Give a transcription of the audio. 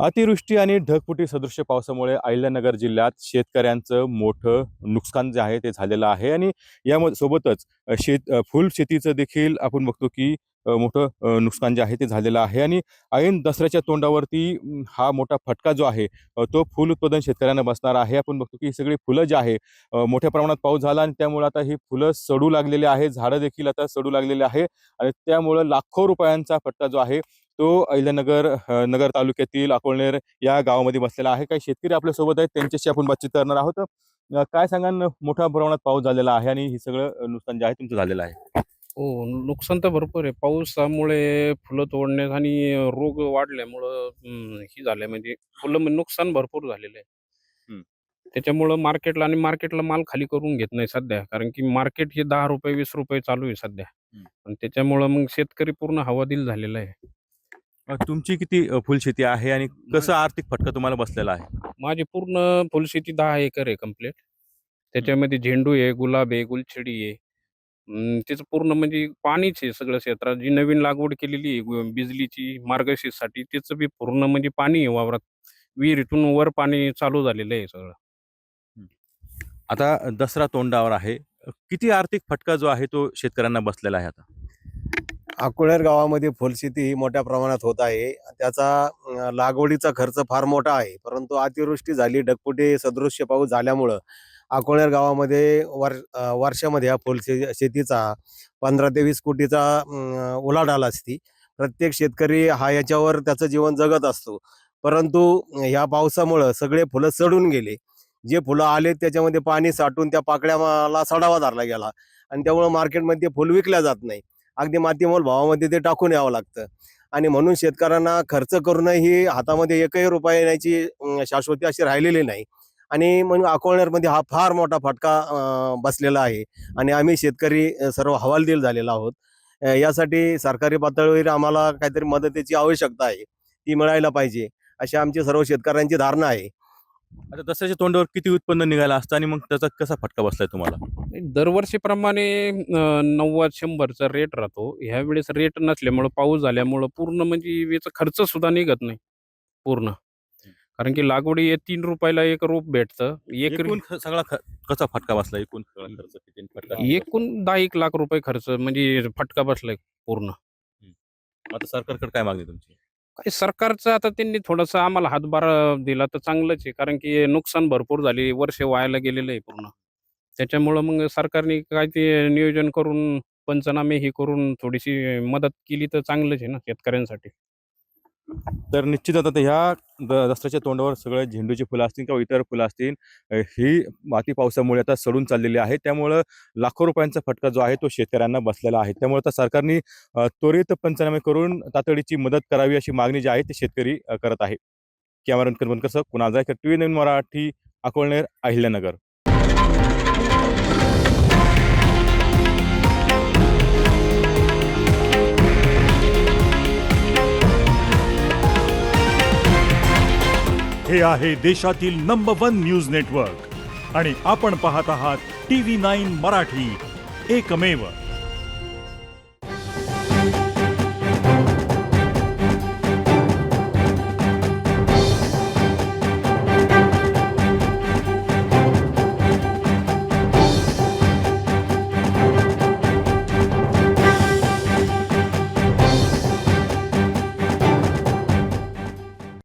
अतिवृष्टी आणि ढगफुटी सदृश्य पावसामुळे अहिल्यानगर जिल्ह्यात शेतकऱ्यांचं मोठं नुकसान जे आहे ते झालेलं आहे आणि यामध्ये सोबतच फुल शेतीचं देखील आपण बघतो की मोठं नुकसान जे आहे ते झालेलं आहे आणि ऐन दसऱ्याच्या तोंडावरती हा मोठा फटका जो आहे तो फुल उत्पादन शेतकऱ्यांना बसणार आहे. आपण बघतो की ही सगळी फुलं जी आहे मोठ्या प्रमाणात पाऊस झाला आणि त्यामुळे आता ही फुलं सडू लागलेली आहे, झाडं देखील आता सडू लागलेले आहे आणि त्यामुळे लाखो रुपयांचा फटका जो आहे तो अहिल्यानगर नगर तालुक्यातील अकोळनेर या गावामध्ये बसलेला आहे. काही शेतकरी आपल्यासोबत आहेत, त्यांच्याशी आपण बातचीत करणार आहोत. काय सांगाल, मोठ्या प्रमाणात पाऊस झालेला आहे आणि हे सगळं नुकसान जे आहे तुमचं झालेलं आहे? हो, नुकसान तर भरपूर आहे. पावसामुळे फुलं तोडण्यास आणि रोग वाढल्यामुळं हे झालंय म्हणजे नुकसान भरपूर झालेलं आहे. हं. त्याच्यामुळं मार्केटला माल खाली करून घेत नाही सध्या. कारण की मार्केट हे ₹10 ₹20 चालू आहे सध्या. हं. आणि त्याच्यामुळं मग शेतकरी पूर्ण हवालदिल झालेला आहे. तुमची किती फुलशेती आहे आणि कसं आर्थिक फटका तुम्हाला बसलेला आहे? माझी पूर्ण फुलशेती 10 एकर आहे कंप्लीट. त्याच्यामध्ये झेंडू आहे, गुलाब आहे, गुलछडी आहे. त्याचं पूर्ण म्हणजे पाणीच आहे सगळं क्षेत्रात. जी नवीन लागवड केलेली आहे बिजलीची मार्गशीर्षसाठी त्याचं बी पूर्ण म्हणजे पाणी आहे वावरात. विहिरीतून वर पाणी चालू झालेलं आहे सगळं. हं. आता दसरा तोंडावर आहे. किती आर्थिक फटका जो आहे तो शेतकऱ्यांना बसलेला आहे आता? अकोळनेर गावामध्ये फुलशेती ही मोठ्या प्रमाणात होत आहे. त्याचा लागवडीचा खर्च फार मोठा आहे. परंतु अतिवृष्टी झाली, ढगफुटी सदृश्य पाऊस झाल्यामुळं अकोळनेर गावामध्ये वर्षामध्ये ह्या शेतीचा 15 ते 20 कोटीचा उलाढाल असते. प्रत्येक शेतकरी हा याच्यावर त्याचं जीवन जगत असतो. परंतु ह्या पावसामुळं सगळे फुलं सडून गेले. जे फुलं आले त्याच्यामध्ये पाणी साठून त्या पाकळ्याला सडावा धरला गेला आणि त्यामुळं मार्केटमध्ये फुल विकल्या जात नाही. अगदी मातीमोल भावामध्ये ते टाकून यावं लागतं आणि म्हणून शेतकऱ्यांना खर्च करूनही हातामध्ये एकही रुपया येण्याची शाश्वती अशी राहिलेली नाही. आणि मग अकोळनेरमध्ये हा फार मोठा फटका बसलेला आहे आणि आम्ही शेतकरी सर्व हवालदिल झालेलो आहोत. यासाठी सरकारी पातळीवर आम्हाला काहीतरी मदतीची आवश्यकता आहे, ती मिळायला पाहिजे अशी आमची सर्व शेतकऱ्यांची धारणा आहे. आता दसऱ्याच्या तोंडावर किती उत्पन्न निघालं असतं आणि मग त्याचा कसा फटका बसलाय तुम्हाला? दरवर्षीप्रमाणे 90-100चा रेट राहतो. ह्यावेळेस रेट नसल्यामुळं, पाऊस झाल्यामुळं पूर्ण म्हणजे याचा खर्च सुद्धा निघत नाही पूर्ण. कारण की लागवडी ₹3 एक रोप भेटतं. एकूण सगळा कसा फटका बसला? एकूण सगळा खर्च किती आणि फटका? एकूण 10-1 लाख रुपये खर्च म्हणजे फटका बसलाय पूर्ण. आता सरकारकडे काय मागणी तुमची? काय सरकारचं आता त्यांनी थोडंसं आम्हाला हातभार दिला तर चांगलंच आहे. कारण की नुकसान भरपूर झाली, वर्ष वायाला गेलेलं आहे पूर्ण. त्याच्यामुळं मग सरकारने काय ते नियोजन करून, पंचनामे हे करून थोडीशी मदत केली तर चांगलंच आहे ना शेतकऱ्यांसाठी. तर निश्चितच आता ह्या दसऱ्याच्या तोंडावर सगळं झेंडूची फुलं असतील किंवा इतर फुलं असतील, ही माती पावसामुळे आता सडून चाललेली आहे. त्यामुळं लाखो रुपयांचा फटका जो आहे तो शेतकऱ्यांना बसलेला आहे. त्यामुळे आता सरकारने त्वरित पंचनामे करून तातडीची मदत करावी अशी मागणी जी आहे ती शेतकरी करत आहे. कॅमेरामॅन करवणकर कुणाल जायकर, TV9 मराठी, अकोळनेर, अहिल्यानगर. हे आहे देशातील नंबर 1 न्यूज नेटवर्क आणि आपण पाहत आहात TV9 मराठी, एकमेव.